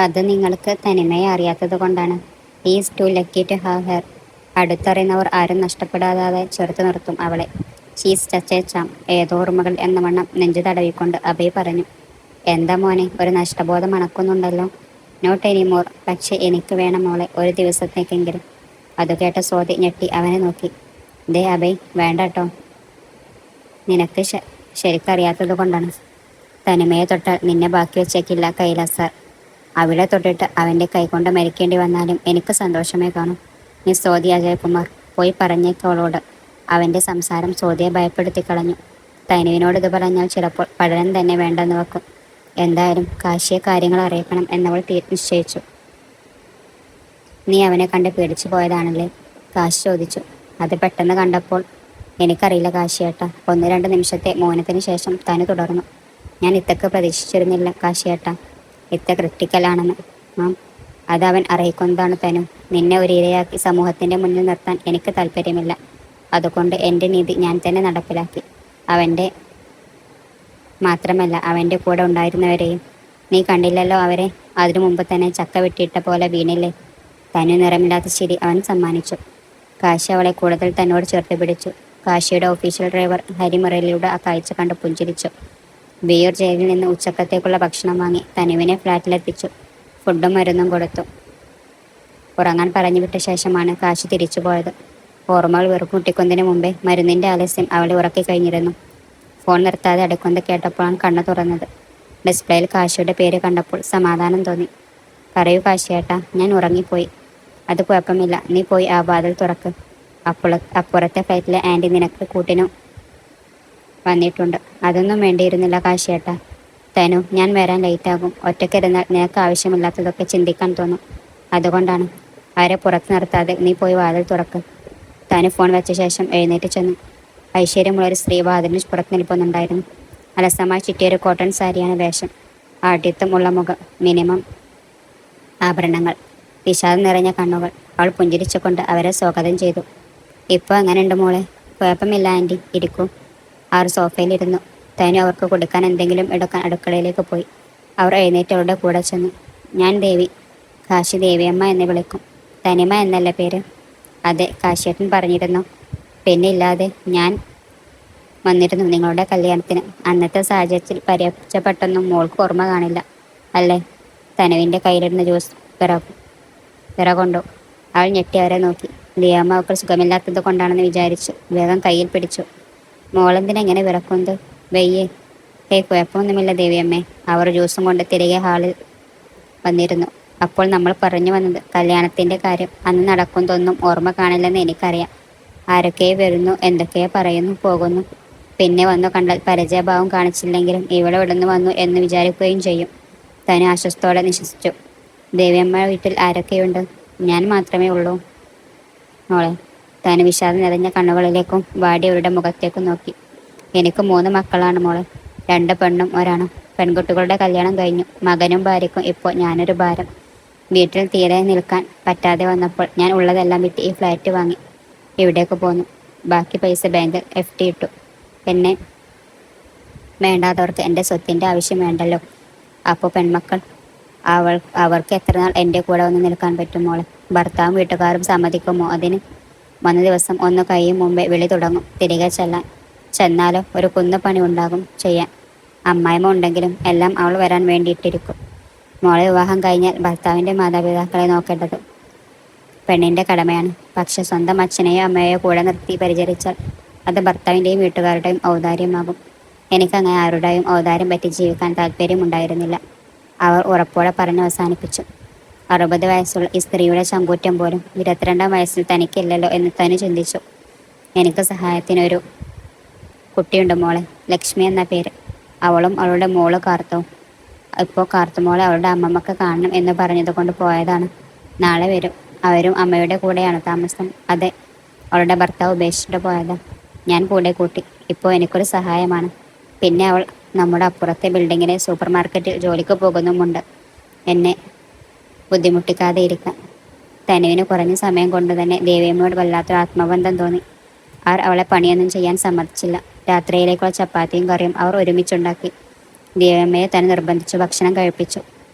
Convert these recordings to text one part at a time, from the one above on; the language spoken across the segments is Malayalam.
അത് നിങ്ങൾക്ക് തനിമയെ അറിയാത്തത് കൊണ്ടാണ്. Is too lucky to have her. അടുത്തറിയുന്നവർ ആരും നഷ്ടപ്പെടാതെ ചെറുത്തു നിർത്തും അവളെ. She's touch a charm. ഏതോ ഓർമ്മകൾ എന്ന വണ്ണം നെഞ്ചു തടവിക്കൊണ്ട് അഭയ് പറഞ്ഞു. എന്താ മോനെ, ഒരു നഷ്ടബോധം മണക്കുന്നുണ്ടല്ലോ? Not anymore. പക്ഷെ എനിക്ക് വേണം മോളെ, ഒരു ദിവസത്തേക്കെങ്കിലും. അത് കേട്ട സ്വാതി ഞെട്ടി അവനെ നോക്കി. ദേ അഭയ്, വേണ്ട കേട്ടോ. നിനക്ക് ശരിക്കറിയാത്തത് കൊണ്ടാണ്. തനിമയെ തൊട്ടാൽ നിന്നെ ബാക്കി വെച്ചേക്കില്ല കൈലാസ് സാർ. അവിടെ തൊട്ടിട്ട് അവൻ്റെ കൈകൊണ്ട് മരിക്കേണ്ടി വന്നാലും എനിക്ക് സന്തോഷമേ കാണും. മിസ് സോദി അജയകുമാർ, പോയി പറഞ്ഞേക്കോളോട്. അവൻ്റെ സംസാരം സോദിയെ ഭയപ്പെടുത്തി കളഞ്ഞു. തനുവിനോട് ഇത് പറഞ്ഞാൽ ചിലപ്പോൾ പഠനം തന്നെ വേണ്ടെന്ന് വെക്കും. എന്തായാലും കാശിയെ കാര്യങ്ങൾ അറിയിക്കണം എന്നവൾ നിശ്ചയിച്ചു. നീ അവനെ കണ്ട് പേടിച്ചു പോയതാണല്ലേ? കാശി ചോദിച്ചു. അത് പെട്ടെന്ന് കണ്ടപ്പോൾ. എനിക്കറിയില്ല കാശിയേട്ടാ. 1-2 നിമിഷത്തെ മൗനത്തിന് ശേഷം തനു തുടർന്നു. ഞാൻ ഇത്തക്ക് പ്രതീക്ഷിച്ചിരുന്നില്ല കാശിയേട്ടാ, ഇത്ര ക്രിട്ടിക്കലാണെന്ന്. അത് അവൻ അറിയിക്കുന്നതാണ് തനു. നിന്നെ ഒരു ഇരയാക്കി സമൂഹത്തിൻ്റെ മുന്നിൽ നിർത്താൻ എനിക്ക് താല്പര്യമില്ല. അതുകൊണ്ട് എൻ്റെ നീതി ഞാൻ തന്നെ നടപ്പിലാക്കി. അവൻ്റെ മാത്രമല്ല, അവൻ്റെ കൂടെ ഉണ്ടായിരുന്നവരെയും. നീ കണ്ടില്ലല്ലോ അവരെ? അതിനു മുമ്പ് തന്നെ ചക്ക വെട്ടിയിട്ട പോലെ വീണില്ലേ? തനു നിറമില്ലാത്ത ചിരി അവൻ സമ്മാനിച്ചു. കാശി അവളെ കൂടുതൽ തന്നോട് ചേർത്ത് പിടിച്ചു. കാശിയുടെ ഒഫീഷ്യൽ ഡ്രൈവർ ഹരിമുരളിയുടെ ആ കാഴ്ച കണ്ട് പുഞ്ചിരിച്ചു. വിയൂർ ജയിലിൽ നിന്ന് ഉച്ചക്കത്തേക്കുള്ള ഭക്ഷണം വാങ്ങി തനുവിനെ ഫ്ലാറ്റിലെത്തിച്ചു. ഫുഡും മരുന്നും കൊടുത്തു. ഉറങ്ങാൻ പറഞ്ഞു വിട്ട ശേഷമാണ് കാശി തിരിച്ചു പോയത്. ഓർമ്മകൾ വെറുപ്പുമുട്ടിക്കുന്നതിന് മുമ്പേ മരുന്നിൻ്റെ ആലസ്യം അവളെ ഉറക്കി കഴിഞ്ഞിരുന്നു. ഫോൺ നിർത്താതെ അടുക്കുന്നത് കേട്ടപ്പോഴാണ് കണ്ണു തുറന്നത്. ഡിസ്പ്ലേയിൽ കാശിയുടെ പേര് കണ്ടപ്പോൾ സമാധാനം തോന്നി. പറയൂ കാശിയേട്ടാ, ഞാൻ ഉറങ്ങിപ്പോയി. അത് കുഴപ്പമില്ല, നീ പോയി ആ വാതിൽ തുറക്ക്. അപ്പുറത്തെ ഫ്ലൈറ്റിലെ ആൻറ്റി നിനക്ക് കൂട്ടിനു വന്നിട്ടുണ്ട്. അതൊന്നും വേണ്ടിയിരുന്നില്ല കാശിയേട്ടാ. തനു, ഞാൻ വരാൻ ലേറ്റാകും. ഒറ്റയ്ക്കിരുന്നാൽ നിനക്ക് ആവശ്യമില്ലാത്തതൊക്കെ ചിന്തിക്കാൻ തോന്നും. അതുകൊണ്ടാണ്. ആരെ പുറത്ത് നിർത്താതെ നീ പോയി വാതിൽ തുറക്ക്. തനു ഫോൺ വെച്ച ശേഷം എഴുന്നേറ്റ് ചെന്നു. ഐശ്വര്യമുള്ളൊരു സ്ത്രീ വാതിലിന് പുറത്ത് നിൽക്കുന്നുണ്ടായിരുന്നു. അലസമായി ചുറ്റിയൊരു കോട്ടൺ സാരിയാണ് വേഷം. ആഢ്യത്വം ഉള്ള മുഖം, മിനിമം ആഭരണങ്ങൾ, വിഷാദം നിറഞ്ഞ കണ്ണുകൾ. അവൾ പുഞ്ചിരിച്ചുകൊണ്ട് അവരെ സ്വാഗതം ചെയ്തു. ഇപ്പോൾ എങ്ങനെയുണ്ട് മോളെ? കുഴപ്പമില്ല ആൻറ്റി, ഇരിക്കൂ. അവർ സോഫയിലിരുന്നു. തനു അവർക്ക് കൊടുക്കാൻ എന്തെങ്കിലും എടുക്കാൻ അടുക്കളയിലേക്ക് പോയി. അവർ എഴുന്നേറ്റ് അവരുടെ കൂടെ ചെന്നു. ഞാൻ ദേവി. കാശി ദേവിയമ്മ എന്ന് വിളിക്കും. തനിമ എന്നല്ല പേര്? അതെ, കാശിയേട്ടൻ പറഞ്ഞിരുന്നു. പിന്നെ ഇല്ലാതെ, ഞാൻ വന്നിരുന്നു നിങ്ങളുടെ കല്യാണത്തിന്. അന്നത്തെ സാഹചര്യത്തിൽ പരിചയപ്പെട്ടൊന്നും മോൾക്ക് ഓർമ്മ കാണില്ല അല്ലേ? തനുവിൻ്റെ കയ്യിലിരുന്ന ജ്യൂസ് പിറകൊണ്ടു. അവൾ ഞെട്ടി അവരെ നോക്കി. ദേവമ്മ അവൾക്ക് സുഖമില്ലാത്തത് കൊണ്ടാണെന്ന് വിചാരിച്ചു. വേഗം കയ്യിൽ പിടിച്ചു. മോളെന്തിനെങ്ങനെ വിറക്കുന്നത്? വെയ്യേ? കുഴപ്പമൊന്നുമില്ല ദേവിയമ്മേ. അവർ ജ്യൂസും കൊണ്ട് തിരികെ ഹാളിൽ വന്നിരുന്നു. അപ്പോൾ നമ്മൾ പറഞ്ഞു വന്നത് കല്യാണത്തിൻ്റെ കാര്യം. അന്ന് നടക്കുന്നതൊന്നും ഓർമ്മ കാണില്ലെന്ന് എനിക്കറിയാം. ആരൊക്കെ വരുന്നു, എന്തൊക്കെ പറയുന്നു പോകുന്നു. പിന്നെ വന്നു കണ്ടാൽ പരിചയഭാവം കാണിച്ചില്ലെങ്കിലും ഇവിടെ വിടുന്നു വന്നു എന്ന് വിചാരിക്കുകയും ചെയ്യും. തനു ആശ്വസ്തോടെ നിശ്വസിച്ചു. ദേവിയമ്മ വീട്ടിൽ ആരൊക്കെയുണ്ട്? ഞാൻ മാത്രമേ ഉള്ളൂ മോളെ. തനു വിഷാദം നിറഞ്ഞ കണ്ണുകളിലേക്കും വാടിയവരുടെ മുഖത്തേക്കും നോക്കി. എനിക്ക് 3 മക്കളാണ് മോളെ. 2 പെണ്ണും 1 ആണും. പെൺകുട്ടികളുടെ കല്യാണം കഴിഞ്ഞു. മകനും ഭാര്യയ്ക്കും ഇപ്പോൾ ഞാനൊരു ഭാരം. വീട്ടിൽ തീരെ നിൽക്കാൻ പറ്റാതെ വന്നപ്പോൾ ഞാൻ ഉള്ളതെല്ലാം വിറ്റ് ഈ ഫ്ലാറ്റ് വാങ്ങി ഇവിടേക്ക് പോന്നു. ബാക്കി പൈസ ബാങ്കിൽ FD ഇട്ടു. എന്നെ വേണ്ടാത്തവർക്ക് എൻ്റെ സ്വത്തിൻ്റെ ആവശ്യം വേണ്ടല്ലോ. അപ്പോൾ പെൺമക്കൾ, അവർക്ക് എത്ര നാൾ എൻ്റെ കൂടെ വന്ന് നിൽക്കാൻ പറ്റും മോളെ? ഭർത്താവും വീട്ടുകാരും സമ്മതിക്കുമോ അതിന്? വന്ന ദിവസം ഒന്ന് കഴിയും മുമ്പേ വിളി തുടങ്ങും തിരികെ ചെന്നാലോ ഒരു കുന്നുപണി ഉണ്ടാകും ചെയ്യാൻ. അമ്മായിമ്മ ഉണ്ടെങ്കിലും എല്ലാം അവൾ വരാൻ വേണ്ടിയിട്ടിരിക്കും. മോളെ വിവാഹം കഴിഞ്ഞാൽ ഭർത്താവിൻ്റെ മാതാപിതാക്കളെ നോക്കേണ്ടത് പെണ്ണിൻ്റെ കടമയാണ്. പക്ഷെ സ്വന്തം അച്ഛനെയോ അമ്മയെയോ കൂടെ നിർത്തി പരിചരിച്ചാൽ അത് ഭർത്താവിൻ്റെയും വീട്ടുകാരുടെയും ഔദാര്യമാകും. എനിക്കങ്ങനെ ആരുടെയും ഔദാര്യം പറ്റി ജീവിക്കാൻ താല്പര്യമുണ്ടായിരുന്നില്ല. അവർ ഉറപ്പോടെ പറഞ്ഞ് അവസാനിപ്പിച്ചു. 60 വയസ്സുള്ള ഈ സ്ത്രീയുടെ ചങ്കൂറ്റം പോലും 22-ാം വയസ്സിൽ തനിക്കില്ലല്ലോ എന്ന് തനു ചിന്തിച്ചു. എനിക്ക് സഹായത്തിനൊരു കുട്ടിയുണ്ട് മോളെ, ലക്ഷ്മി എന്ന പേര്. അവളും അവളുടെ മോള് കാർത്തവും. ഇപ്പോൾ കാർത്തുമോളെ അവളുടെ അമ്മമ്മക്ക് കാണണം എന്ന് പറഞ്ഞത് കൊണ്ട് പോയതാണ്. നാളെ വരും. അവരും അമ്മയുടെ കൂടെയാണ് താമസം. അതെ, അവളുടെ ഭർത്താവ് ഉപേക്ഷിച്ചിട്ട് പോയതാ. ഞാൻ കൂടെ കൂട്ടി. ഇപ്പോൾ എനിക്കൊരു സഹായമാണ്. പിന്നെ അവൾ നമ്മുടെ അപ്പുറത്തെ ബിൽഡിങ്ങിലെ സൂപ്പർ മാർക്കറ്റിൽ ജോലിക്ക് പോകുന്നുമുണ്ട്. എന്നെ ബുദ്ധിമുട്ടിക്കാതെ ഇരിക്കാൻ. തനുവിന് കുറഞ്ഞ സമയം കൊണ്ട് തന്നെ ദേവിയമ്മയോട് വല്ലാത്തൊരു ആത്മബന്ധം തോന്നി. അവർ അവളെ പണിയൊന്നും ചെയ്യാൻ സമ്മതിച്ചില്ല. രാത്രിയിലേക്കുള്ള ചപ്പാത്തിയും കറിയും അവർ ഒരുമിച്ചുണ്ടാക്കി. ദേവിയമ്മയെ തന്നെ നിർബന്ധിച്ചു ഭക്ഷണം കഴിപ്പിച്ചു.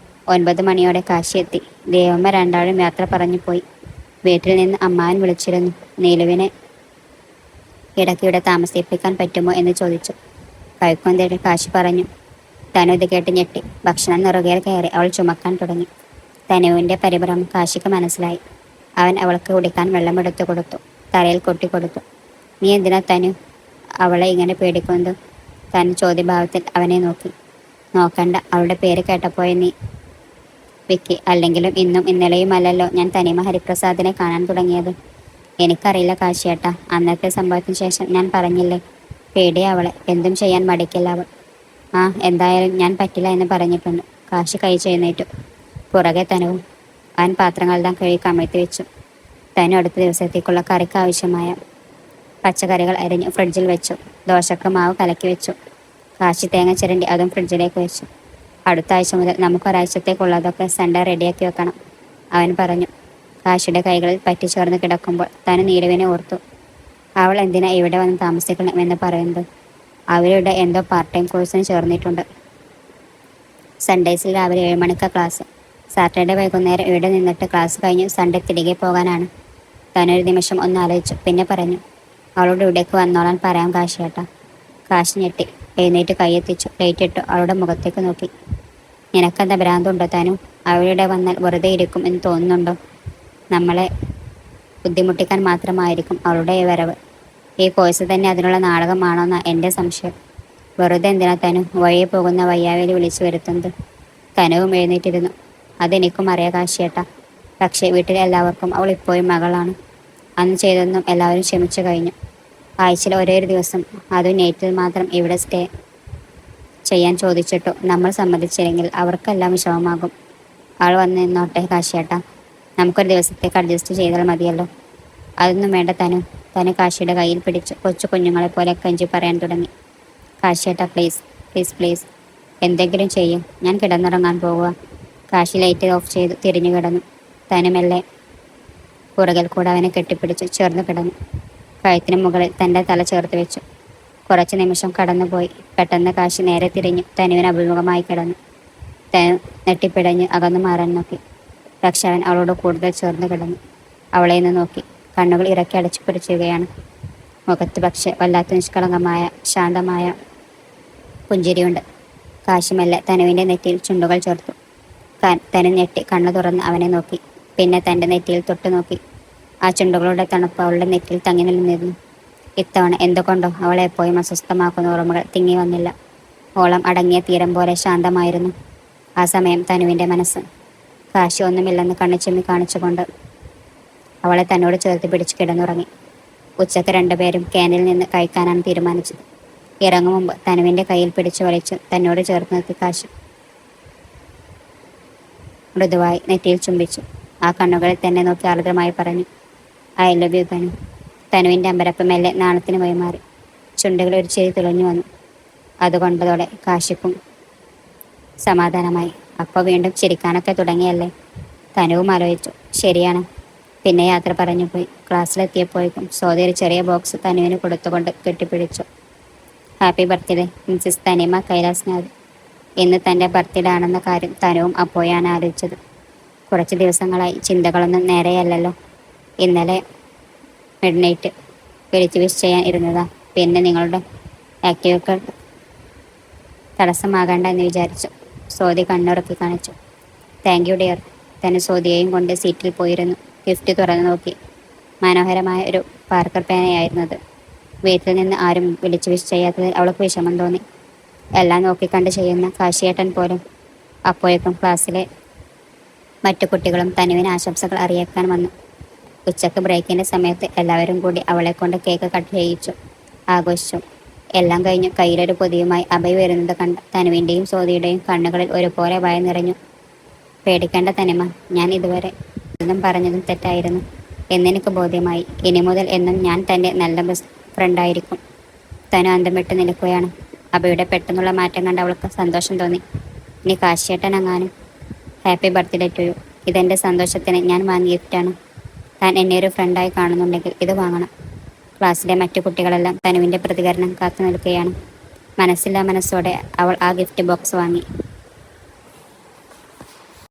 9 മണിയോടെ കാശി എത്തി. ദേവമ്മ രണ്ടാളും യാത്ര പറഞ്ഞു പോയി. വീട്ടിൽ നിന്ന് അമ്മാവൻ വിളിച്ചിരുന്നു. നീലുവിനെ ഇടയ്ക്കിടെ താമസിപ്പിക്കാൻ പറ്റുമോ എന്ന് ചോദിച്ചു. കഴിക്കാൻ തേടി കാശി പറഞ്ഞു. തനു ഇത് കേട്ട് ഞെട്ടി. ഭക്ഷണം നിറുകയിൽ കയറി അവൾ ചുമക്കാൻ തുടങ്ങി. തനുവിൻ്റെ പരിഭ്രമം കാശിക്ക് മനസ്സിലായി. അവൻ അവൾക്ക് കുടിക്കാൻ വെള്ളം എടുത്തു കൊടുത്തു. തലയിൽ കൊട്ടിക്കൊടുത്തു. നീ എന്തിനാ തനു അവളെ ഇങ്ങനെ പേടിക്കുന്നത്? തനു ചോദ്യഭാവത്തിൽ അവനെ നോക്കി. നോക്കണ്ട, അവളുടെ പേര് കേട്ടപ്പോയെ നീ വിക്കി. അല്ലെങ്കിലും ഇന്നും ഇന്നലെയുമല്ലല്ലോ ഞാൻ തനിമ ഹരിപ്രസാദിനെ കാണാൻ തുടങ്ങിയത്. എനിക്കറിയില്ല കാശിയേട്ടാ. അന്നത്തെ സംഭവത്തിന് ശേഷം ഞാൻ പറഞ്ഞില്ലേ, പേടിയ അവളെ. എന്തും ചെയ്യാൻ മടിക്കില്ല അവൾ. ആ, എന്തായാലും ഞാൻ പറ്റില്ല എന്ന് പറഞ്ഞിട്ടുണ്ട്. കാശി കൈ ചെയ്യുന്നേറ്റു. പുറകെ തനുവും. അവൻ പാത്രങ്ങളെല്ലാം കഴുകി കമഴ്ത്തി വെച്ചു. തനു അടുത്ത ദിവസത്തേക്കുള്ള കറിക്ക് ആവശ്യമായ പച്ചക്കറികൾ അരിഞ്ഞ് ഫ്രിഡ്ജിൽ വെച്ചു. ദോശക്ക് മാവ് കലക്കി വെച്ചു. കാശി തേങ്ങ ചിരണ്ടി അതും ഫ്രിഡ്ജിലേക്ക് വെച്ചു. അടുത്ത ആഴ്ച മുതൽ നമുക്കൊരാഴ്ചത്തേക്കുള്ളതൊക്കെ സൺഡേ റെഡിയാക്കി വെക്കണം, അവൻ പറഞ്ഞു. കാശിയുടെ കൈകളിൽ പറ്റിച്ചേർന്ന് കിടക്കുമ്പോൾ തനു നീലുവിനെ ഓർത്തു. അവൾ എന്തിനാ ഇവിടെ വന്ന് താമസിക്കണമെന്ന് പറയുന്നത്? അവരുടെ എന്തോ പാർട്ട് ടൈം കോഴ്സിന് ചേർന്നിട്ടുണ്ട്. സൺഡേസിൽ രാവിലെ 7 മണിക്ക് ക്ലാസ്. സാറ്റർഡേ വൈകുന്നേരം ഇവിടെ നിന്നിട്ട് ക്ലാസ് കഴിഞ്ഞ് സൺഡേ തിരികെ പോകാനാണ്. തനൊരു നിമിഷം ഒന്ന് ആലോചിച്ചു. പിന്നെ പറഞ്ഞു, അവളോട് ഇവിടേക്ക് വന്നോളാൻ പറയാം കാശിയേട്ടാ. കാശി ഞെട്ടി. എഴുന്നേറ്റ് കൈയെത്തിച്ചു. ലൈറ്റ് ഇട്ടു. അവളുടെ മുഖത്തേക്ക് നോക്കി. നിനക്കെന്താ ഭ്രാന്തുണ്ടോ തനു? അവളിവിടെ വന്നാൽ വെറുതെ ഇരിക്കും എന്ന് തോന്നുന്നുണ്ടോ? നമ്മളെ ബുദ്ധിമുട്ടിക്കാൻ മാത്രമായിരിക്കും അവളുടെ വരവ്. ഈ കോഴ്സ് തന്നെ അതിനുള്ള നാടകമാണോന്നാ എൻ്റെ സംശയം. വെറുതെ എന്തിനാ തനു വഴിയെ പോകുന്ന വയ്യാവേലി വിളിച്ചു വരുത്തുന്നത്? തനുവും എഴുന്നേറ്റിരുന്നു. അതെനിക്കും അറിയാം കാശിയേട്ടാ. പക്ഷേ വീട്ടിലെ എല്ലാവർക്കും അവൾ ഇപ്പോഴും മകളാണ്. അന്ന് ചെയ്തൊന്നും എല്ലാവരും ക്ഷമിച്ചു കഴിഞ്ഞു. ആഴ്ചയിൽ ഒരേ ഒരു ദിവസം, അതും നൈറ്റിൽ മാത്രം ഇവിടെ സ്റ്റേ ചെയ്യാൻ ചോദിച്ചിട്ടു നമ്മൾ സമ്മതിച്ചില്ലെങ്കിൽ അവർക്കെല്ലാം വിഷമമാകും. അവൾ വന്ന് നിന്നോട്ടെ കാശിയേട്ടാ. നമുക്കൊരു ദിവസത്തേക്ക് അഡ്ജസ്റ്റ് ചെയ്താൽ മതിയല്ലോ. അതൊന്നും വേണ്ട തനു. തനു കാശിയുടെ കയ്യിൽ പിടിച്ചു കൊച്ചു കുഞ്ഞുങ്ങളെ പോലെ കഞ്ചി പറയാൻ തുടങ്ങി. കാശിയേട്ടാ പ്ലീസ് പ്ലീസ് പ്ലീസ്, എന്തെങ്കിലും ചെയ്യും. ഞാൻ കിടന്നുറങ്ങാൻ പോകുക. കാശി ലൈറ്റ് ഓഫ് ചെയ്തു തിരിഞ്ഞു കിടന്നു. തനുമെല്ലെ പുറകിൽ കൂടെ അവനെ കെട്ടിപ്പിടിച്ച് ചേർന്ന് കിടന്നു. കഴുത്തിന് മുകളിൽ തൻ്റെ തല ചേർത്ത് വെച്ചു. കുറച്ച് നിമിഷം കടന്നുപോയി. പെട്ടെന്ന് കാശി നേരെ തിരിഞ്ഞു തനുവിന് അഭിമുഖമായി കിടന്നു. തനു നെട്ടിപ്പിടഞ്ഞ് അകന്നു മാറാൻ നോക്കി. പക്ഷെ അവൻ അവളോട് കൂടുതൽ ചേർന്ന് കിടന്നു. അവളെ നിന്ന് നോക്കി. കണ്ണുകൾ ഇറക്കി അടച്ചു പിടിച്ചുകയാണ്. മുഖത്ത് പക്ഷെ വല്ലാത്ത നിഷ്കളങ്കമായ ശാന്തമായ പുഞ്ചിരിയുണ്ട്. കാശിമെല്ലെ തനുവിൻ്റെ നെറ്റിയിൽ ചുണ്ടുകൾ ചേർത്തു. തനു ഞെട്ടി കണ്ണു തുറന്ന് അവനെ നോക്കി. പിന്നെ തൻ്റെ നെറ്റിയിൽ തൊട്ടു നോക്കി. ആ ചുണ്ടുകളുടെ തണുപ്പ് അവളുടെ നെറ്റിയിൽ തങ്ങി നിന്നിരുന്നു. ഇത്തവണ എന്തുകൊണ്ടോ അവളെ എപ്പോഴും അസ്വസ്ഥമാക്കുന്ന ഓർമ്മകൾ തിങ്ങി വന്നില്ല. ഓളം അടങ്ങിയ തീരം പോലെ ശാന്തമായിരുന്നു ആ സമയം തനുവിൻ്റെ മനസ്സ്. കാശി ഒന്നുമില്ലെന്ന് കണ്ണിച്ചിമ്മി കാണിച്ചുകൊണ്ട് അവളെ തന്നോട് ചേർത്ത് പിടിച്ച് കിടന്നുറങ്ങി. ഉച്ചക്ക് രണ്ടുപേരും ക്യാനിൽ നിന്ന് കഴിക്കാനാണ് തീരുമാനിച്ചത്. ഇറങ്ങും മുമ്പ് തനുവിൻ്റെ കയ്യിൽ പിടിച്ചു വലിച്ച് തന്നോട് ചേർത്ത് നിർത്തി കാശി മൃദുവായി നെറ്റിയിൽ ചുംബിച്ചു. ആ കണ്ണുകളിൽ തന്നെ നോക്കി ആർദ്രമായി പറഞ്ഞു, ഐ ലവ് യു തനു. തനുവിൻ്റെ അമ്പരപ്പ് മെല്ലെ നാണത്തിന് വഴിമാറി. ചുണ്ടുകൾ ഒരു ചിരി തുളഞ്ഞു വന്നു. അതുകൊണ്ടതോടെ കാശിക്കും സമാധാനമായി. അപ്പോൾ വീണ്ടും ചിരിക്കാനൊക്കെ തുടങ്ങിയല്ലേ? തനുവും ആലോചിച്ചു. ശരിയാണ്. പിന്നെ യാത്ര പറഞ്ഞു പോയി. ക്ലാസ്സിലെത്തിയപ്പോഴേക്കും സോദി ഒരു ചെറിയ ബോക്സ് തനുവിന് കൊടുത്തുകൊണ്ട് കെട്ടിപ്പിടിച്ചു. ഹാപ്പി ബർത്ത്ഡേ മിസ്സിസ് തനിമ കൈലാസ്നാഥ്. ഇന്ന് തൻ്റെ ബർത്ത്ഡേ ആണെന്ന കാര്യം തനുവും അപ്പോഴാണ് ആലോചിച്ചത്. കുറച്ച് ദിവസങ്ങളായി ചിന്തകളൊന്നും നേരെയല്ലല്ലോ. ഇന്നലെ മിഡ്നൈറ്റ് വിളിച്ച് വിഷ് ചെയ്യാൻ ഇരുന്നതാ. പിന്നെ നിങ്ങളുടെ ആക്ടിവിറ്റികൾ തടസ്സമാകണ്ട എന്ന് വിചാരിച്ചു. സോദി കണ്ണുറക്കി കാണിച്ചു. Thank you dear. തനു സോദിയെയും കൊണ്ട് സീറ്റിൽ പോയിരുന്നു. ഗിഫ്റ്റ് തുറന്നു നോക്കി. മനോഹരമായ ഒരു പാർക്കർ പേനയായിരുന്നത്. വീട്ടിൽ നിന്ന് ആരും വിളിച്ച് വിഷ് ചെയ്യാത്തതിൽ അവൾക്ക് വിഷമം തോന്നി. എല്ലാം നോക്കിക്കണ്ട് ചെയ്യുന്ന കാശിയേട്ടൻ പോലും. അപ്പോഴേക്കും ക്ലാസ്സിലെ മറ്റു കുട്ടികളും തനുവിന് ആശംസകൾ അറിയിക്കാൻ വന്നു. ഉച്ചക്ക് ബ്രേക്കിൻ്റെ സമയത്ത് എല്ലാവരും കൂടി അവളെ കൊണ്ട് കേക്ക് കട്ട് ചെയ്യിച്ചു, ആഘോഷിച്ചു. എല്ലാം കഴിഞ്ഞു കയ്യിലൊരു പൊതിയുമായി അഭയ് വരുന്നത് കണ്ട് തനുവിൻ്റെയും സോദിയുടെയും കണ്ണുകളിൽ ഒരുപോലെ ഭയം നിറഞ്ഞു. പേടിക്കേണ്ട തനിമ, ഞാൻ ഇതുവരെ ഒന്നും പറഞ്ഞതും തെറ്റായിരുന്നു എന്നെനിക്ക് ബോധ്യമായി. ഇനി മുതൽ എന്നും ഞാൻ തൻ്റെ നല്ല ബെസ്റ്റ് ഫ്രണ്ടായിരിക്കും. തനു അന്തം വിട്ട് നിൽക്കുകയാണ്. അഭയുടെ പെട്ടെന്നുള്ള മാറ്റം കണ്ട് അവൾക്ക് സന്തോഷം തോന്നി. ഇനി കാശിയേട്ടൻ അങ്ങാനും. Happy birthday to you. ഇതെൻ്റെ സന്തോഷത്തിന് ഞാൻ വാങ്ങിയ ഗിഫ്റ്റാണ്. താൻ എന്നെ ഒരു ഫ്രണ്ടായി കാണുന്നുണ്ടെങ്കിൽ ഇത് വാങ്ങണം. ക്ലാസ്സിലെ മറ്റു കുട്ടികളെല്ലാം തനുവിൻ്റെ പ്രതികരണം കാത്തു നിൽക്കുകയാണ്. മനസ്സില്ലാ മനസ്സോടെ അവൾ ആ ഗിഫ്റ്റ് ബോക്സ് വാങ്ങി.